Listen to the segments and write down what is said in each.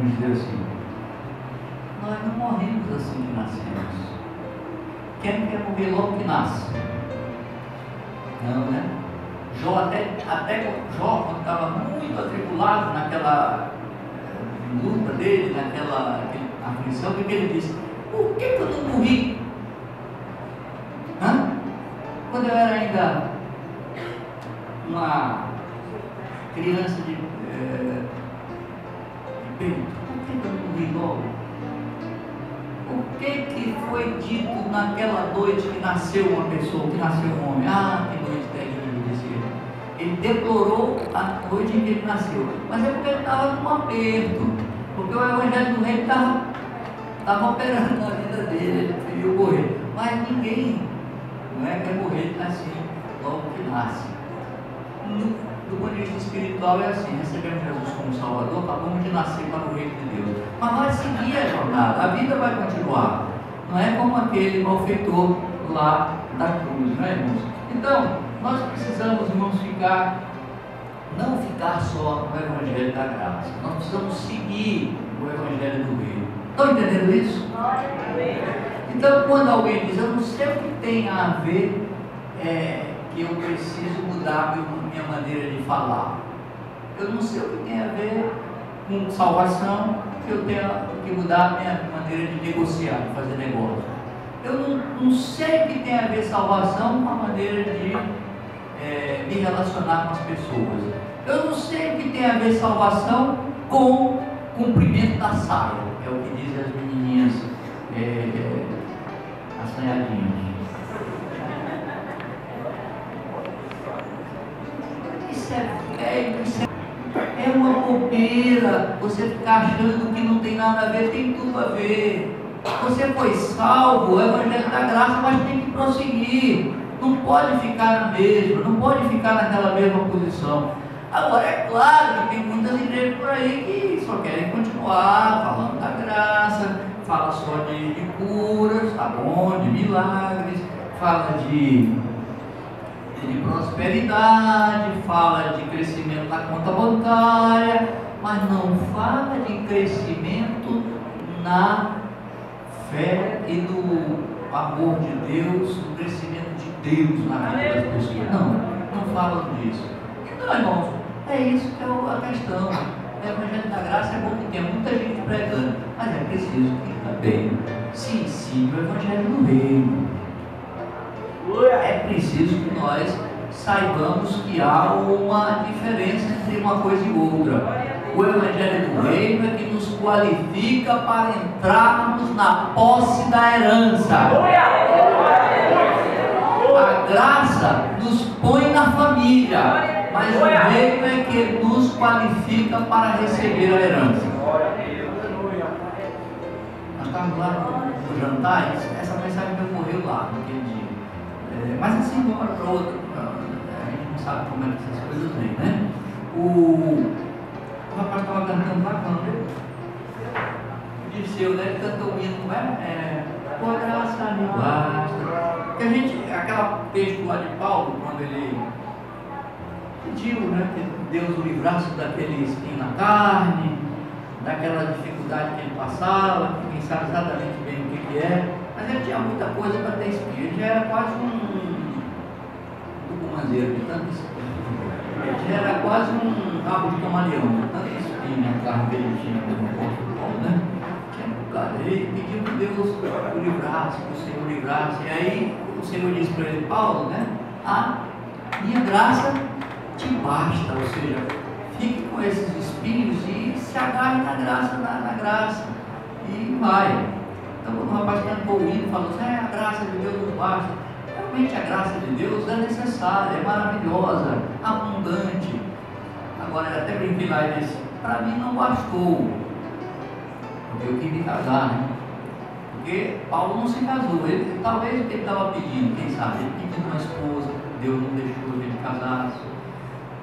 vamos dizer assim, nós não morremos assim que nascemos. Quem quer morrer logo que nasce? Não, né? Jó, até Jó, quando estava muito atribulado naquela luta dele, naquela aflição, o que ele disse? Por que eu não morri? Quando eu era ainda uma criança de peito, por que eu não morri logo? O que foi dito naquela noite que nasceu uma pessoa, que nasceu um homem? Ah, que noite terrível, disse ele. Ele deplorou a noite em que ele nasceu, mas é porque ele estava num aperto, porque o Evangelho do Reino estava operando na vida dele, ele preferiu morrer. Mas ninguém não é quer morrer assim, logo que nasce. Do ponto de vista espiritual é assim: recebemos Jesus como Salvador, acabamos de nascer para o reino de Deus, mas vai seguir a jornada, a vida vai continuar. Não é como aquele malfeitor lá da cruz, não é, irmãos? Então, nós precisamos, irmãos, não ficar só no Evangelho da Graça, nós precisamos seguir o Evangelho do Reino. Estão entendendo isso? Então, quando alguém diz, eu não sei o que tem a ver, que eu preciso mudar minha maneira de falar, eu não sei o que tem a ver com salvação, que eu tenho que mudar a minha maneira de negociar, de fazer negócio. Eu não sei o que tem a ver salvação com a maneira de me relacionar com as pessoas. Eu não sei o que tem a ver salvação com o cumprimento da saia, é o que dizem as menininhas assanhadinhas. Isso é uma bobeira. Você ficar achando que não tem nada a ver, tem tudo a ver. Você foi salvo, o Evangelho da Graça, mas tem que prosseguir. Não pode ficar na mesma, não pode ficar naquela mesma posição. Agora, é claro que tem muitas igrejas por aí que só querem continuar falando da graça, fala só de curas, tá bom, de milagres, fala de prosperidade, fala de crescimento na conta bancária, mas não fala de crescimento na fé e no amor de Deus, no crescimento de Deus na vida das pessoas. Não falam disso. Então, irmãos, é isso que é a questão. O Evangelho da Graça é bom que tenha muita gente pregando, mas é preciso que também se ensine o Evangelho do Reino. É preciso que nós saibamos que há uma diferença entre uma coisa e outra. O Evangelho do Reino é que nos qualifica para entrarmos na posse da herança. A graça nos põe na família, mas o reino é que nos qualifica para receber a herança. Nós estávamos lá no jantar, essa mensagem me ocorreu lá naquele dia. Mas assim, de uma hora para outra, a gente não sabe como é que essas coisas vêm, né? O rapaz estava cantando lá, quando Dirceu, né? Ele cantou o hino, por graça me basta. Porque aquela texto lá de Paulo, quando ele pediu, né, que Deus o livrasse daquele espinho na carne, daquela dificuldade que ele passava, que ninguém sabe exatamente bem o que é, mas ele tinha muita coisa para ter espinho. Ele já era quase um tucumanzeiro de tanto espinho. Ele já era quase um rabo de camaleão, de tanto espinho na carne que ele tinha no corpo do Paulo, né? Ele pediu que Deus o livrasse, que o Senhor o livrasse. E aí o Senhor disse para ele, Paulo, né? A minha graça te basta, ou seja, fique com esses espinhos e se agarre na graça, e vai. Então, quando o rapaz cantou o hino, falou assim, a graça de Deus nos basta. Realmente a graça de Deus é necessária, é maravilhosa, abundante. Agora, eu até brinquei lá e disse, para mim não bastou, porque eu queria casar, né? Porque Paulo não se casou, talvez o que ele estava pedindo, quem sabe, ele pediu uma esposa, Deus não deixou que ele casasse.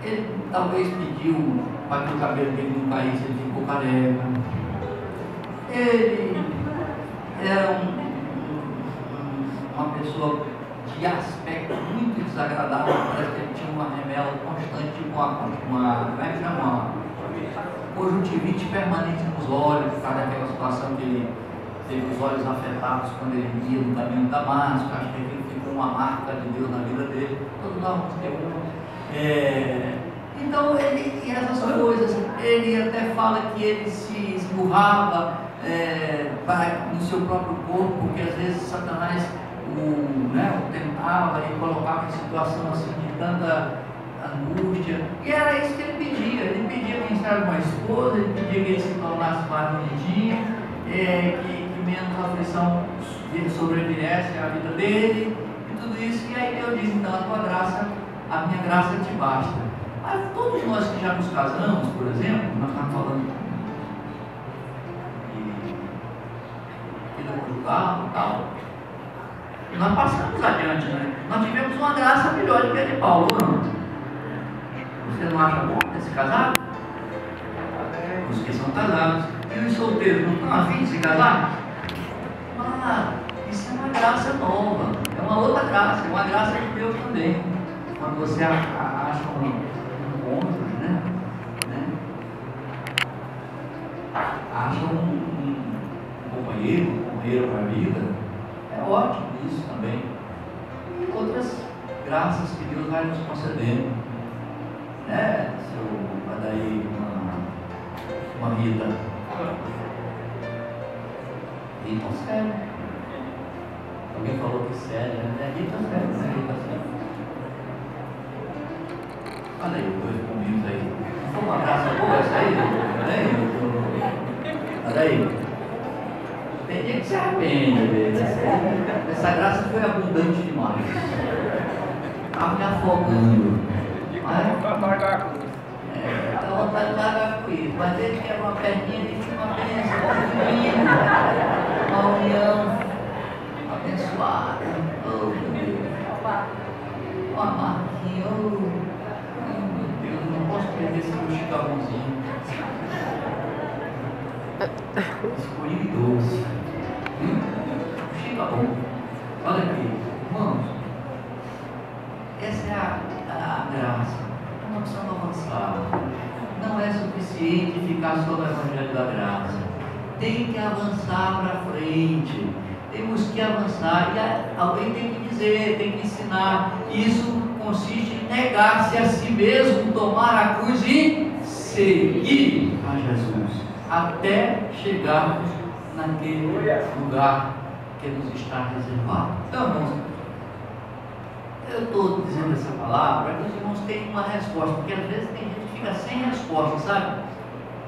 Ele talvez pediu para que o cabelo dele não caísse, ele ficou careca. Ele era uma pessoa de aspecto muito desagradável, parece que ele tinha uma remela constante, como é que chama? Conjuntivite permanente nos olhos, por causa daquela situação que ele teve os olhos afetados quando ele ia no caminho de Damasco. Acho que ele ficou uma marca de Deus na vida dele. Todos nós vamos ter uma. Então, e essas coisas, ele até fala que ele se esburrava no seu próprio corpo, porque às vezes Satanás o tentava e colocava em situação assim de tanta angústia, e era isso que ele pedia pensar uma esposa, ele pedia que ele se tornasse mais bonitinho, que menos aflição sobreviesse à vida dele, e tudo isso. E aí Deus diz: então a minha graça te basta. Mas todos nós que já nos casamos, por exemplo, nós estamos falando de vida conjugal e tal, nós passamos adiante, né? Nós tivemos uma graça melhor do que a de Paulo, não? Você não acha bom ter se casado? Os que são casados. E os solteiros não estão afim de se casar? Isso é uma graça nova. É uma outra graça. É uma graça de Deus também. Quando você acha um cônjuge, né? Acha um companheiro para a vida. É ótimo isso também. E outras graças que Deus vai nos concedendo. Seu Adair, uma Rita. Rita sério. Alguém falou que sério, né? Rita sério, né? Rita sério. Olha aí, dois comigo aí. Não foi uma graça boa essa aí? Olha aí. Tem dia que se arrepende, essa graça foi abundante demais. Estava me afogando. Dá vontade de largar com isso, mas ele quer uma perninha e fica uma bênção, uma união abençoada. Oh, meu Deus. Uma marquinha, oh, meu Deus, não posso perder esse meu chicarrãozinho. Escolhi doce. Chicarrão. Olha aqui, irmãos. Essa é a graça. Nós precisamos avançar. Não é suficiente ficar só no Evangelho da Graça. Tem que avançar para frente. Temos que avançar. E alguém tem que dizer, tem que ensinar. Isso consiste em negar-se a si mesmo, tomar a cruz e seguir a Jesus, até chegarmos naquele lugar que nos está reservado. Então, irmãos, eu estou dizendo essa palavra para que os irmãos tenham uma resposta, porque às vezes tem gente que fica sem resposta, sabe?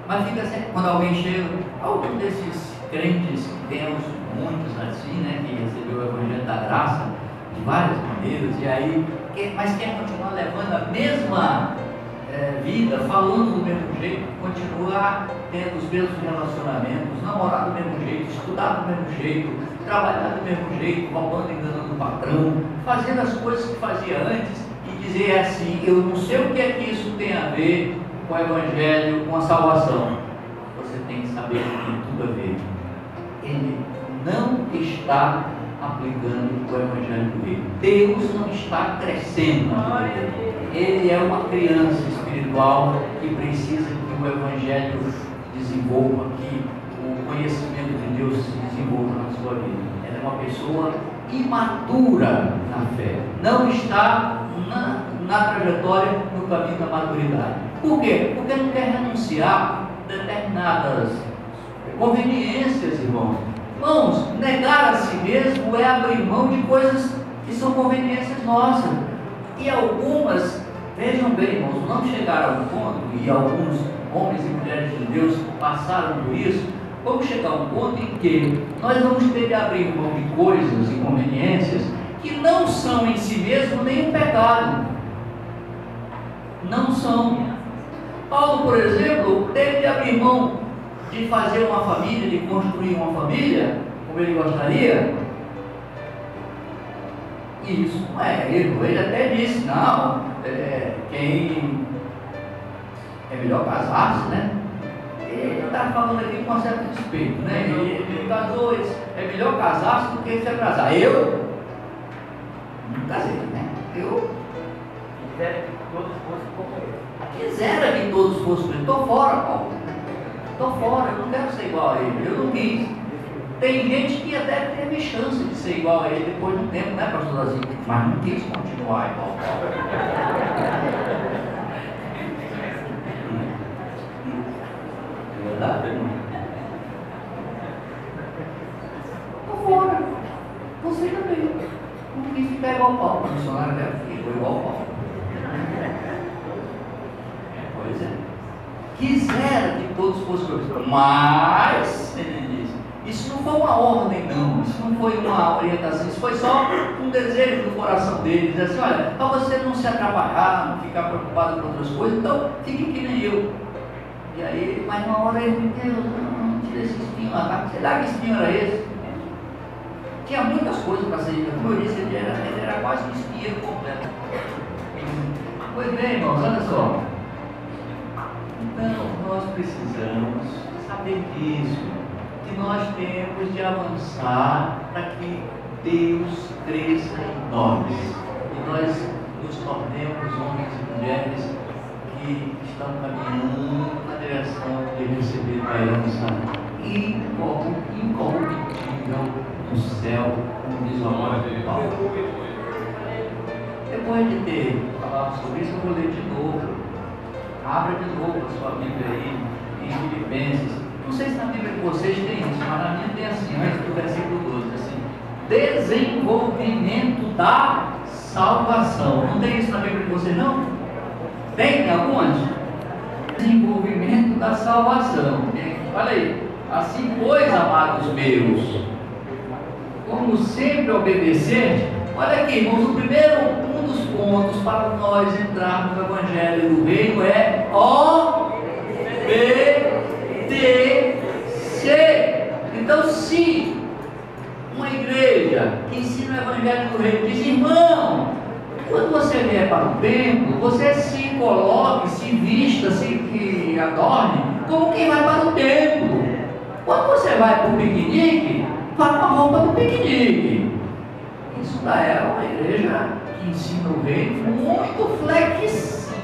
Mas fica sem, quando alguém chega, algum desses crentes que temos muitos assim, né, que recebeu o Evangelho da Graça de várias maneiras, e aí, mas quer continuar levando a mesma vida, falando do mesmo jeito, continuar tendo os mesmos relacionamentos, namorar do mesmo jeito, estudar do mesmo jeito, trabalhar do mesmo jeito, roubando, enganando o patrão, fazendo as coisas que fazia antes e dizer assim: eu não sei o que é que isso tem a ver com o Evangelho, com a salvação. Você tem que saber que tem tudo a ver. Ele não está aplicando o Evangelho do Reino. Deus não está crescendo na vida dele. Ele é uma criança espiritual que precisa que o Evangelho desenvolva, que o conhecimento de Deus se desenvolva na sua vida. Ela é uma pessoa imatura na fé, não está na trajetória, no caminho da maturidade. Por quê? Porque não quer renunciar a determinadas conveniências, irmãos. Irmãos, negar a si mesmo é abrir mão de coisas que são conveniências nossas. E algumas, vejam bem, irmãos, não chegaram ao ponto, e alguns homens e mulheres de Deus passaram por isso. Vamos chegar a um ponto em que nós vamos ter de abrir mão de coisas e conveniências que não são em si mesmo nem um pecado. Não são. Paulo, por exemplo, teve de abrir mão de fazer uma família, de construir uma família, como ele gostaria. E isso não é erro. Ele até disse: não, quem é melhor casar-se, né? Ele está falando aqui com um certo respeito, né? Ele casou, é melhor casar-se do que se casar. Não casei, né? Eu Quisera que todos fossem como ele. quisera que todos fossem como ele. Estou fora, Paulo. Estou fora, eu não quero ser igual a ele. Eu não quis. Tem gente que até teve chance de ser igual a ele depois de um tempo, né, pastor Dazinho? Mas não quis continuar igual a Paulo. É verdade? Estou fora. Você também. Não quis ficar igual a Paulo. O missionário dela ficou igual a Paulo. Pois é. Quisera que todos fossem como, mas, ele diz, isso não foi uma ordem, não. Isso não foi uma orientação. Isso foi só um desejo do coração dele. Diz assim: olha, para você não se atrapalhar, não ficar preocupado com outras coisas, então fique que nem eu. E aí, mas uma hora ele, Deus, não, tira esse espinho lá, tá? Sei lá que espinho era esse. Tinha muitas coisas para ser, como eu disse, ele era quase um espinheiro completo. Pois bem, irmãos, olha só. Então, nós precisamos saber disso, que nós temos de avançar para que Deus cresça em nós e nós nos tornemos homens e mulheres que estão caminhando na direção de receber a herança incorruptível do céu, como diz o apóstolo Paulo. Depois de ter falado sobre isso, eu vou ler de novo. Abra de novo a sua Bíblia aí, em Filipenses. Não sei se na Bíblia de vocês tem isso, mas na minha tem assim, no versículo 12, assim: desenvolvimento da salvação. Não tem isso na Bíblia de vocês, não? Tem algumas? Desenvolvimento da salvação. Olha aí. Assim, pois, amados meus, como sempre obedecer. Olha aqui, irmãos, um dos pontos para nós entrarmos no Evangelho do Reino é obedecer. Então, se uma igreja que ensina o Evangelho do Reino diz: irmão, quando você vier para o templo, você se coloque, se vista, se adorne como quem vai para o templo. Quando você vai para o piquenique, vá com a roupa do piquenique. Isso daí é uma igreja que ensina o reino muito flexível.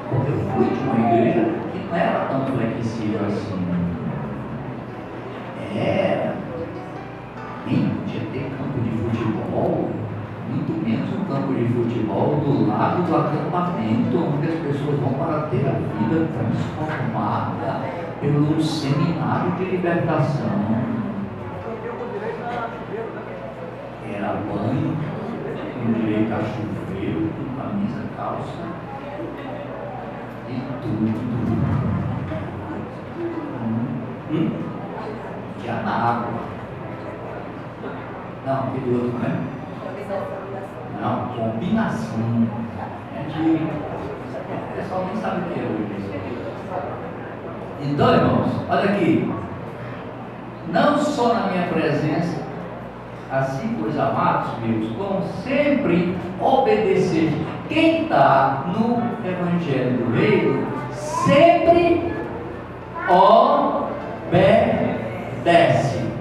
Porque eu fui de uma igreja que não era tão flexível assim. Nem podia ter campo de futebol, muito menos um campo de futebol do lado do acampamento, onde as pessoas vão para ter a vida transformada pelo seminário de libertação. Era banho, com direito a chuveiro, com camisa, calça e tudo. Já na água. Não, aquele outro, né? Não, combinação. O pessoal nem sabe o que é hoje isso aqui. Então, irmãos, olha aqui. Não só na minha presença, assim, pois, amados meus, como sempre obedecer. Quem está no Evangelho do Reino sempre obedece.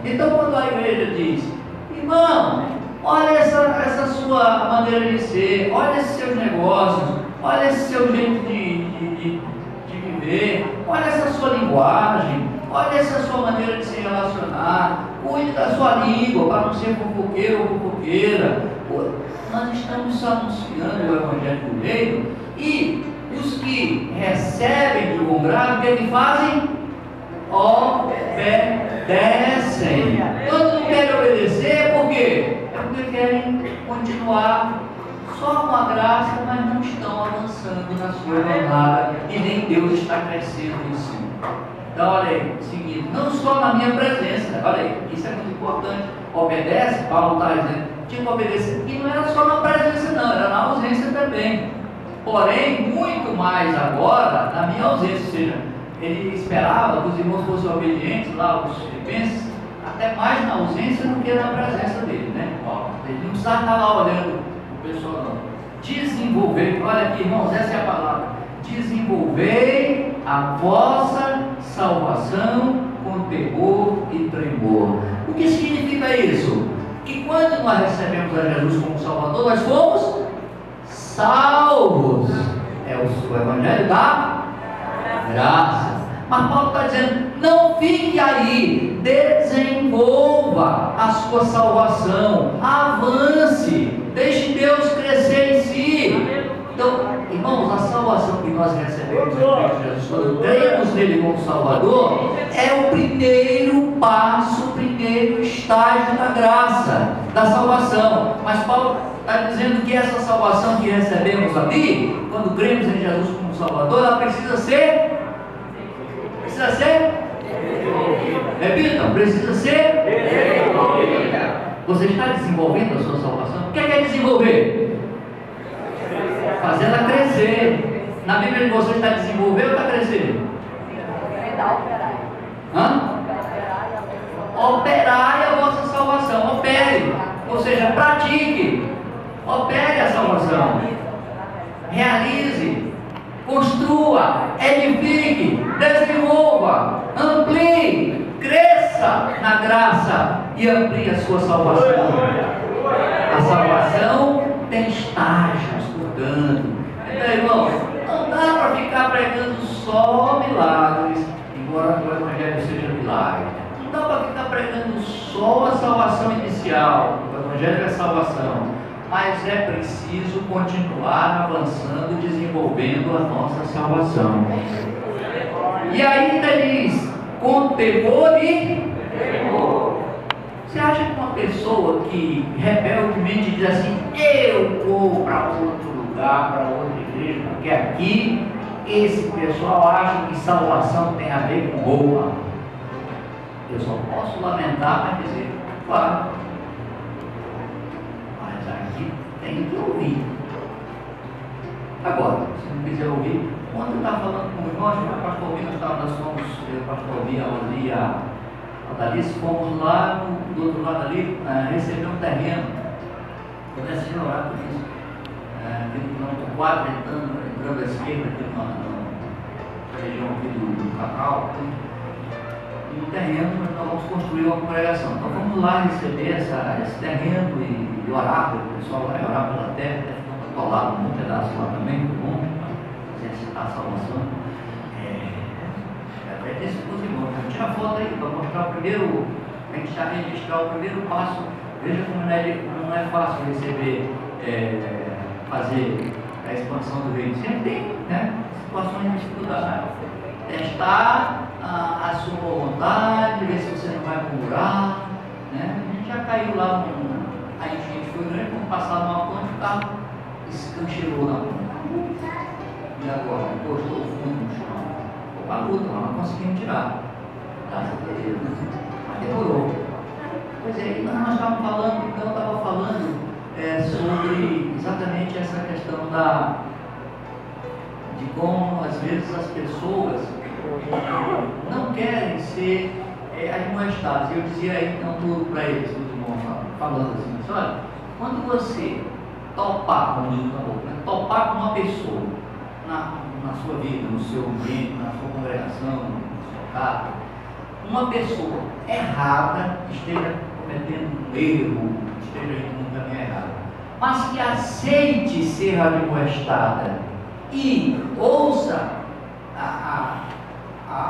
Então, quando a igreja diz: irmão, olha essa sua maneira de ser, olha esses seus negócios, olha esse seu jeito de viver, olha essa sua linguagem, olha essa sua maneira de se relacionar, cuide da sua língua para não ser fofoqueiro ou fofoqueira. Nós estamos anunciando o Evangelho do Reino, e os que recebem de bom grado, o que é que fazem? Obedecem. Quando não querem obedecer, por quê? É porque querem continuar só com a graça, mas não estão avançando na sua jornada, e nem Deus está crescendo em si. Então, olha aí, seguinte, não só na minha presença, olha aí, isso é muito importante. Obedece, Paulo está dizendo, tinha que obedecer, e não era só na presença, não, era na ausência também. Porém, muito mais agora, na minha ausência, ou seja, ele esperava que os irmãos fossem obedientes lá, os filipenses, até mais na ausência do que na presença dele, né? Ele não precisava estar lá olhando o pessoal, não. Desenvolver, olha aqui, irmãos, essa é a palavra: desenvolver a vossa salvação com temor e tremor. O que significa isso? que quando nós recebemos a Jesus como Salvador, nós fomos salvos. É o Evangelho da graça. Mas Paulo está dizendo, não fique aí, desenvolva a sua salvação, avance, deixe Deus crescer em si. Então, irmãos, a salvação que nós recebemos em Cristo Jesus, quando cremos nele como Salvador, é o primeiro passo, o primeiro estágio da graça, da salvação. Mas Paulo está dizendo que essa salvação que recebemos ali, quando cremos em Jesus como Salvador, ela precisa ser repitam, precisa ser Você está desenvolvendo a sua salvação? O que é desenvolver? Fazendo ela crescer. Na Bíblia de você está desenvolvendo ou está crescendo? Operai a vossa salvação. Opere, ou seja, pratique. Opere a salvação. Realize, construa, edifique, desenvolva, amplie, cresça na graça e amplie a sua salvação. A salvação tem estágios, portanto. Então, irmão, não dá para ficar pregando só milagres, embora o Evangelho seja milagre. Não dá para ficar pregando só a salvação inicial. O Evangelho é salvação. Mas é preciso continuar avançando, desenvolvendo a nossa salvação. E ainda diz, com temor e temor. Você acha que uma pessoa que rebeldemente diz assim, eu vou para outro lugar, para outra igreja, porque aqui esse pessoal acha que salvação tem a ver com roupa? Eu só posso lamentar, mas dizer, claro. Aqui tem que ouvir. Agora, se não quiser ouvir, ontem eu estava falando com o irmão, o pastor Alvim, nós fomos, o pastor Alvim, a Dalice, fomos lá do outro lado ali, receber um terreno. Eu decidi orar por isso. No quadro, entrando à esquerda, aqui na região aqui do Cacau. No terreno, nós vamos construir uma congregação. Então vamos lá receber esse terreno e orar, o pessoal vai orar pela terra, ficando atolado num pedaço lá também, do mundo, para exercitar a salvação. Até desse curso, irmão, tira a foto aí para mostrar o primeiro, a gente já registrar o primeiro passo. Veja como não é fácil receber, fazer a expansão do reino. Sempre tem, né, situações de dificuldade. Testar a sua vontade, ver se você não vai murmurar, né? A gente já caiu lá, a gente foi grande, quando passar numa ponte, o carro escanchilou na ponte. E agora, encostou o fundo no chão. Ficou a luta, mas não conseguimos tirar. Graças a Deus, mas demorou. Pois é, nós estávamos falando, então eu estava falando sobre exatamente essa questão de como às vezes as pessoas não querem ser admoestadas. Eu dizia aí então tudo para eles, os irmãos falando assim, mas olha, quando você topar, como diz o caboclo, né, topar com uma pessoa na sua vida, no seu ambiente, na sua congregação, no seu carro, uma pessoa errada, que esteja cometendo um erro, esteja indo num caminho errado, mas que aceite ser admoestada e ouça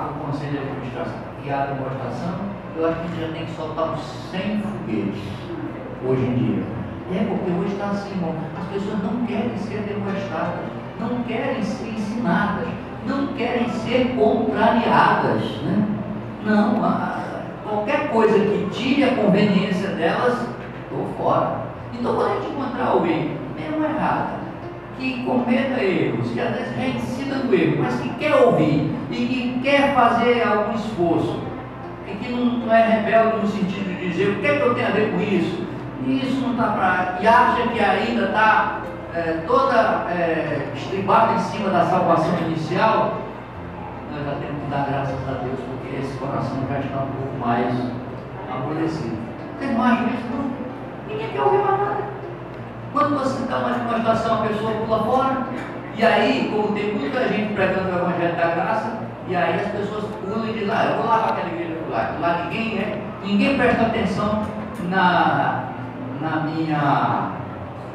o conselho de administração e a demonstração, eu acho que a gente já tem que soltar uns 100 foguetes hoje em dia. Porque hoje está assim, irmão, as pessoas não querem ser demonstradas, não querem ser ensinadas, não querem ser contrariadas, né? Não, qualquer coisa que tire a conveniência delas, estou fora. Então, quando a gente encontrar alguém mesmo errado, que cometa erros, que às vezes reincida no erro, mas que quer ouvir e que quer fazer algum esforço, e que não é rebelde no sentido de dizer o que é que eu tenho a ver com isso, e isso não está para. E acha que ainda está toda estribada em cima da salvação inicial, nós já temos que dar graças a Deus, porque esse coração já está um pouco mais amolecido. Vocês não acham isso? Não? Ninguém quer ouvir mais nada. Quando você dá uma demonstração, a pessoa pula fora, e aí, como tem muita gente pregando o Evangelho da Graça, e aí as pessoas pulam e dizem, eu vou lá para aquela igreja, lá ninguém presta atenção na minha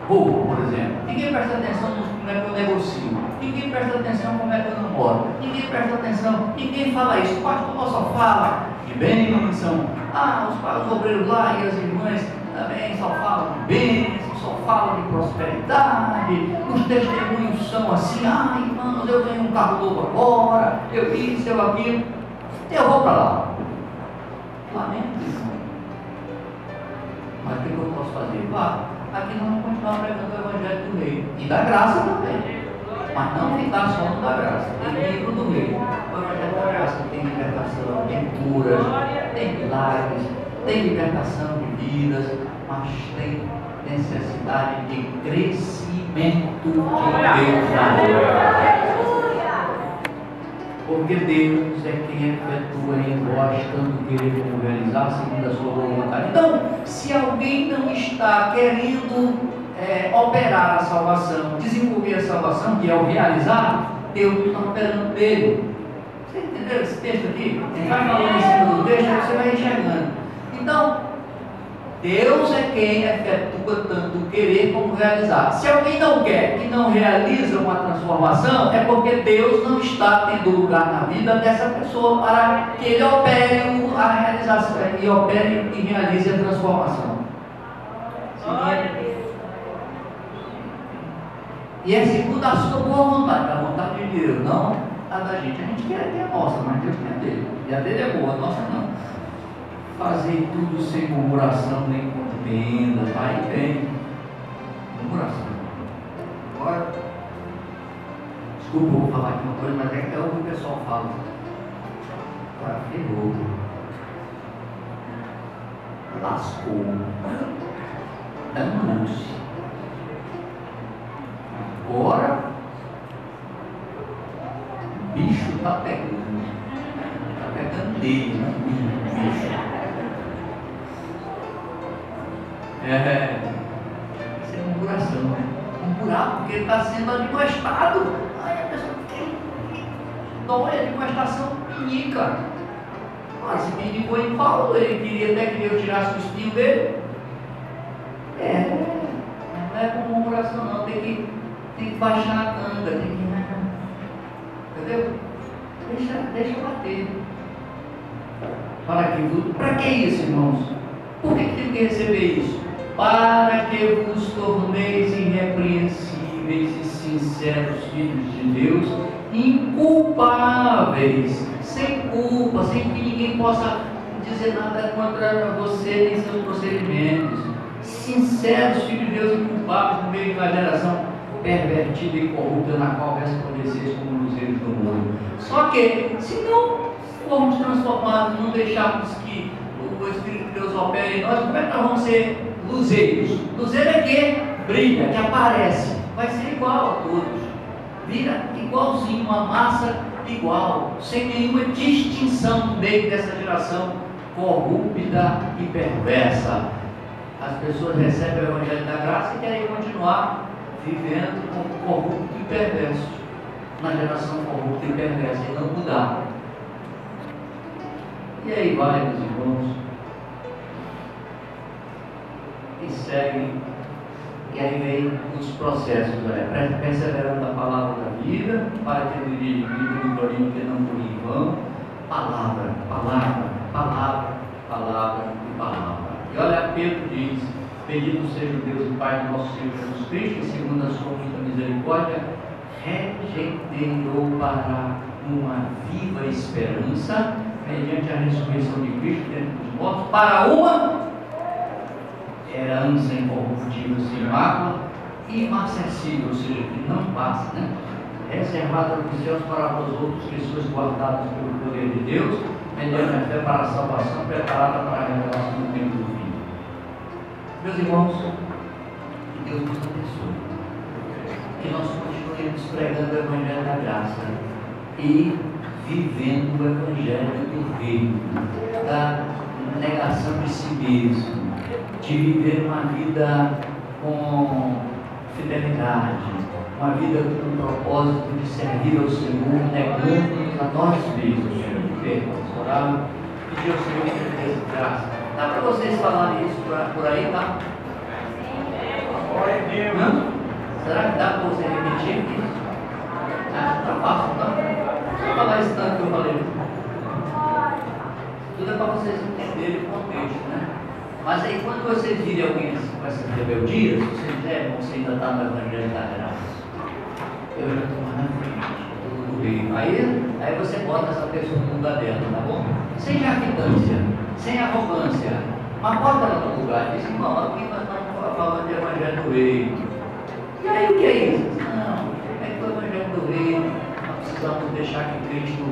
rua, por exemplo. Ninguém presta atenção como é que eu negocio. Ninguém presta atenção como é que eu namoro. Ninguém presta atenção. Ninguém fala isso. O pastor só fala de bênção. Os obreiros lá e as irmãs também só falam de bênção, só falam de prosperidade. Os testemunhos são assim: irmãos, eu ganhei um carro novo agora, eu isso, eu aquilo. Eu vou para lá. Lamento, irmão. Mas o que eu posso fazer? Aqui nós vamos continuar pregando o Evangelho do Reino e da graça também, mas não ficar só no da graça. Tem livro do Reino, o Evangelho da graça tem libertação, tem curas, tem milagres, tem libertação de vidas, mas tem necessidade de crescimento de Deus na vida. Porque Deus é quem efetua em vós tanto querer como realizar segundo a sua vontade. Então, se alguém não está querendo operar a salvação, desenvolver a salvação, que é o realizar, Deus não está operando dele. Você entendeu esse texto aqui? Ele vai falando em cima do texto, aí você vai enxergando. Então, Deus é quem efetua tanto o querer como realizar. Se alguém não quer e não realiza uma transformação, é porque Deus não está tendo lugar na vida dessa pessoa para que ele opere a realização e opere e realize a transformação. E é segundo a sua boa vontade, a vontade de Deus, não a da gente. A gente quer ter a nossa, mas Deus quer a dele. E a dele é boa, a nossa não. Fazer tudo sem murmuração nem contendas, aí tem murmuração. Agora, desculpa, eu vou falar aqui uma coisa, mas é que é o que o pessoal fala. Agora ferrou, lascou, danou-se. Agora o bicho está pegando dele, né? O bicho. Isso é murmuração, né? Murmurar porque ele está sendo admoestado. Aí a pessoa dói, a admoestação pinica. Mas se pinicou em Paulo, ele queria até que Deus tirasse o espinho dele. Não é com murmuração não, tem que baixar a canga, tem que. Entendeu? Deixa bater. Para que isso, irmãos? Por que tem que receber isso? Para que vos torneis irrepreensíveis e sinceros filhos de Deus, inculpáveis, sem culpa, sem que ninguém possa dizer nada contra você nem seus procedimentos. Sinceros filhos de Deus, inculpáveis no meio de uma geração pervertida e corrupta, na qual resplandeceis como luzeiros do mundo. Só que, se não formos transformados, não deixarmos que o Espírito de Deus opere em nós, como é que nós vamos ser luzeiros? Luzeiro é que brilha, que aparece, vai ser igual a todos, vira igualzinho, uma massa igual, sem nenhuma distinção no meio dessa geração corrupta e perversa. As pessoas recebem o Evangelho da Graça e querem continuar vivendo como corrupto e perverso, na geração corrupta e perversa, e não mudar. E aí vai, meus irmãos, e seguem, e aí vem os processos, perseverando a palavra da vida, para que ele dirija o vitorino que não por em vão, palavra, palavra, palavra, palavra e palavra. E olha, Pedro diz: bendito seja o Deus e Pai do nosso Senhor Jesus Cristo, que segundo a sua muita misericórdia, regenerou para uma viva esperança, mediante a ressurreição de Cristo dentro dos mortos, para uma herança incorruptível, sem mácula, inacessível, ou seja, que não passa, né? Reservada nos céus para vós outros, que sois guardados pelo poder de Deus, mediante a fé para a salvação, preparada para a revelação do tempo do fim. Meus irmãos, que Deus nos abençoe, que nós continuemos pregando o Evangelho da Graça e vivendo o Evangelho do Reino, da negação de si mesmo, de viver uma vida com fidelidade, uma vida com o propósito de servir ao Senhor, negando-nos a nós mesmos. Orar, pedir ao Senhor que nos dê graça. Dá para vocês falarem isso por aí, tá? Não? Será que dá para você repetir isso? Ah, tá fácil, tá? Só falar esse tanto que eu falei. Tudo é para vocês entenderem o contexto, né? Mas aí quando vocês virem alguém com essas rebeldias, se vocês disserem, você ainda está no Evangelho da Graça, eu já estou mais na frente, tudo bem. Aí você bota essa pessoa no lugar dela, tá bom? Sem jactância, sem arrogância, mas bota ela no lugar e diz, irmão, aqui nós estamos falando de Evangelho do Reino. E aí o que é isso? Não, é que o Evangelho do Reino, nós precisamos deixar que Cristo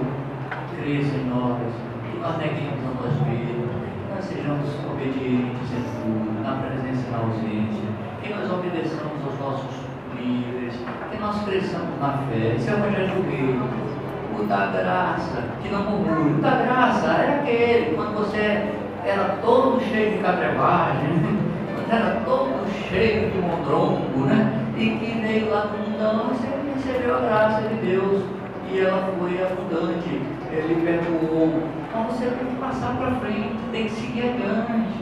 cresça em nós, que nós neguemos a nós mesmos, que nós sejamos obedientes em tudo, na presença e na ausência, que nós obedeçamos aos nossos líderes, que nós cresçamos na fé. Esse é o Evangelho do Reino. O da graça, que não murmure. O da graça era aquele, quando você era todo cheio de catrevagem, quando era todo cheio de mondrongo, né? E que veio lá do mundão, você recebeu a graça de Deus e ela foi abundante, ele perdoou. Então você tem que passar para frente, tem que seguir adiante.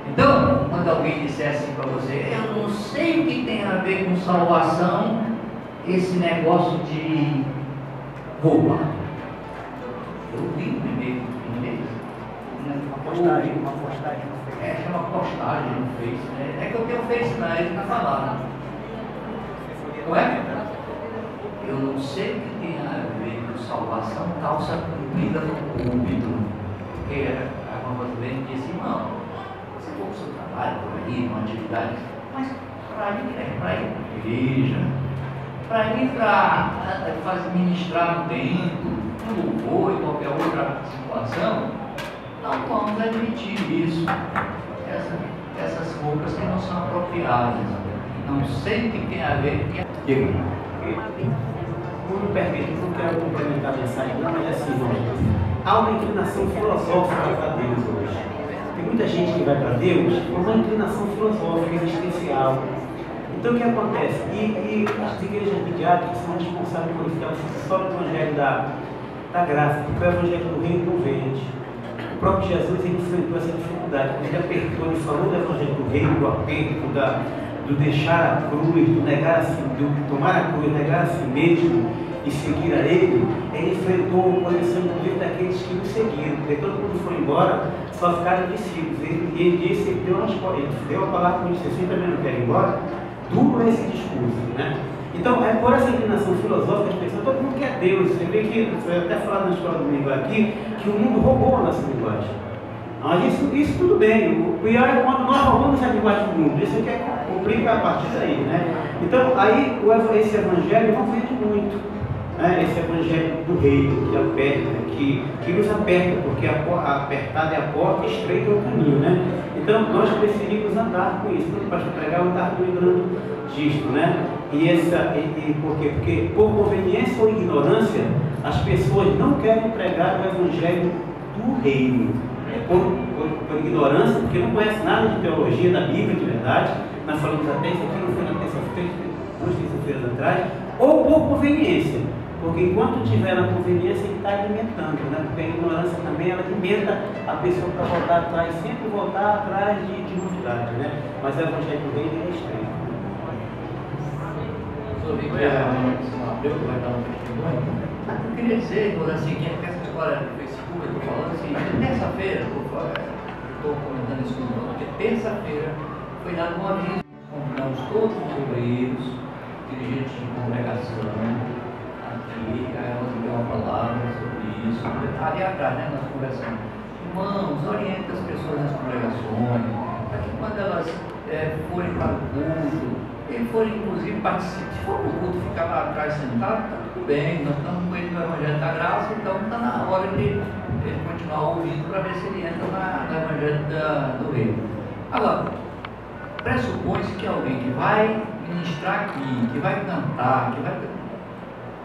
Então, quando alguém disser assim para você, eu não sei o que tem a ver com salvação, esse negócio de roubar. Eu vi no e-mail, Uma postagem no Facebook. é uma postagem no Face, né? É que eu tenho Face, não, ele está falando. Como é? Eu não sei o que tem a ver com salvação, calça comprida no púlpito. Porque a irmã Vassilene disse, irmão, você for para o seu trabalho, por aí, uma atividade, mas para ir para a igreja, para ir para ministrar no templo, no louvor e qualquer outra situação, não vamos admitir isso. Essas roupas que não são apropriadas. Não sei o que tem a ver. Não me permite, não quero complementar a mensagem, não, mas assim, há uma inclinação filosófica para Deus hoje. Tem muita gente que vai para Deus com uma inclinação filosófica, existencial. Então o que acontece? E as igrejas midiáticas são responsáveis por isso, elas só no Evangelho da graça, porque o Evangelho do Reino não vende. O próprio Jesus ele enfrentou essa dificuldade, quando ele apertou, ele falou do Evangelho do Reino, do aperto, do deixar a cruz, do negar a si, do tomar a cruz, negar a si mesmo e seguir a ele enfrentou a oposição inclusive daqueles que o seguiram, porque todo mundo foi embora, só ficaram discípulos. Ele disse, ele deu a palavra e disse, assim também não quer ir embora. Duro esse discurso, né? Então, é por essa inclinação filosófica, as pessoas, todo mundo quer Deus. Você vê que, você vai até falar na escola do domingo aqui, que o mundo roubou a nossa linguagem. Mas isso tudo bem. O pior é quando nós roubamos a linguagem do mundo. Isso aqui complica a partir daí, né? Então, aí esse evangelho não vende muito. Né? Esse evangelho do reino, que aperta, que nos aperta, porque apertada é a porta e estreito é o caminho, né? Então, nós preferimos andar com isso. Quando o pastor pregar, eu estava lembrando disto, né? Por quê? Porque por conveniência ou ignorância, as pessoas não querem pregar o evangelho do reino. Por ignorância, porque não conhece nada de teologia da Bíblia de verdade. Nós falamos até isso aqui, não foi na terça-feira, 2 terças-feiras atrás, ou por conveniência, porque enquanto tiver na conveniência, ele está alimentando, né? Porque a ignorância também ela alimenta a pessoa para voltar atrás, sempre voltar atrás de novidade, né? Mas o evangelho do reino é estreito. Eu queria dizer, por assim, que essa história do Facebook, eu estou falando assim, terça-feira, estou comentando isso com o porque terça-feira foi dado um aviso, convidamos todos os obreiros, dirigentes de congregação, aqui, aí elas deu uma palavra sobre isso, ali atrás, né, nós conversamos. Irmãos, oriente as pessoas nas congregações, para que quando elas forem para o culto, e forem inclusive participar, se for no culto ficar lá atrás sentado, está tudo bem, nós estamos com ele no Evangelho da Graça, então está na hora de ele continuar ouvindo para ver se ele entra no Evangelho do Reino. Agora, pressupõe-se que alguém que vai ministrar aqui, que vai cantar, que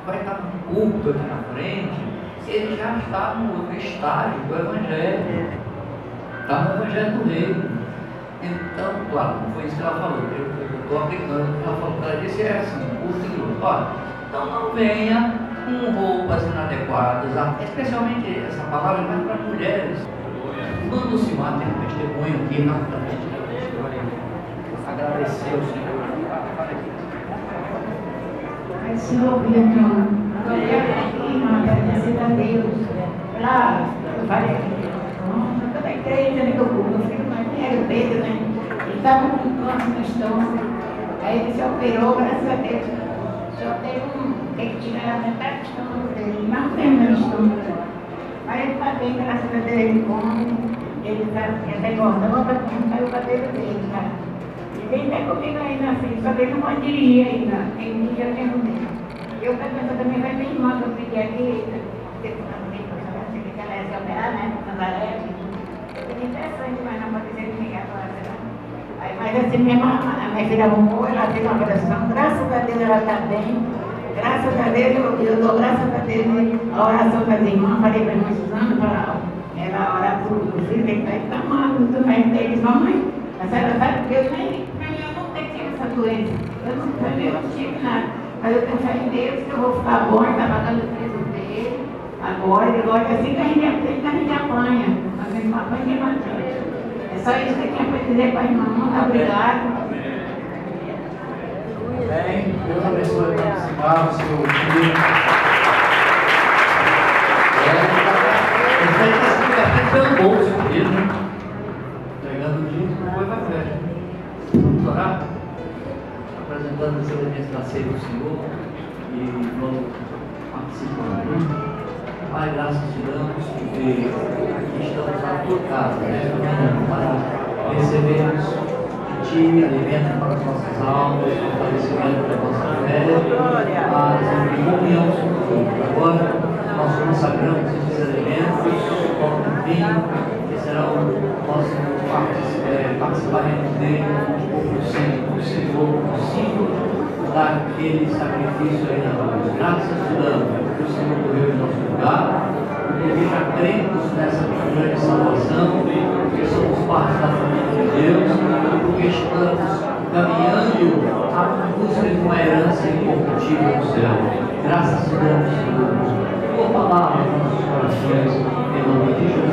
vai estar no culto aqui na frente, ele já está no outro estágio do Evangelho, está no Evangelho do Reino. Então, claro, não foi isso que ela falou, eu estou aplicando o que ela falou, ela disse assim, o seguinte, olha, então não venha com roupas inadequadas, especialmente essa palavra é mais para mulheres. Quando o Simar tem um testemunho aqui na frente, agradecer ao Senhor. Senhor, Vitor, eu aqui, agradecer a Deus. Lá, eu falei aqui, toda a igreja, né, que eu fui mais Pedro, né? Ele estava com câncer no estômago. Aí ele se operou, graças a Deus. Só teve tem que tirar metade do estômago dele, não tem meu estômago. Mas ele está bem, graças a Deus, ele come. Ele está engordando, está o cabelo dele, tá? Ele vem até comigo ainda assim, só que ele não pode dirigir ainda. Tem um dia tempo dele. Eu também vai minha irmã, que eu pedi aqui, que ela ia se operar, né? Nazaré. É interessante, mas não pode ser ninguém agora, né? Mas assim, minha filha arrumou, ela fez uma operação, graças a Deus ela está bem. Graças a Deus, eu dou graças a Deus a oração das irmãs, falei para a irmã Suzana, para ela orar por o filho, que ele está amado, também deles, mamãe, a senhora sabe que Deus nem, eu não tenho essa doença, eu não tive nada, mas eu tenho fé em Deus que eu vou ficar bom, está pagando o preço dele, agora, assim que a gente apanha, a gente não apanha bastante. É só isso que eu tinha para dizer para a irmã, muito obrigado. Bem, Deus abençoe a participar, o seu filho. Ele está sendo carregado pelo bolso dele, né? Pegando o dízimo, depois vai festa. Vamos orar? Apresentando os elementos da ceia do Senhor e vamos participando. Pai, graças te damos porque aqui estamos na tua casa, né? Para recebermos de ti alimento para as nossas almas, fortalecimento para a nossa fé, mas em comunhão com agora nós consagramos esses elementos, como vinho, que serão nós participaremos dele como sendo o Senhor possível daquele sacrifício aí na cruz. Graças te damos, porque o Senhor morreu em nosso lugar, porque já cremos nessa grande salvação, porque somos parte da família de Deus, porque estamos caminhando à busca de uma herança incorruptível no céu. Graças te damos, Senhor, por tua palavra nos nossos corações, em nome de Jesus.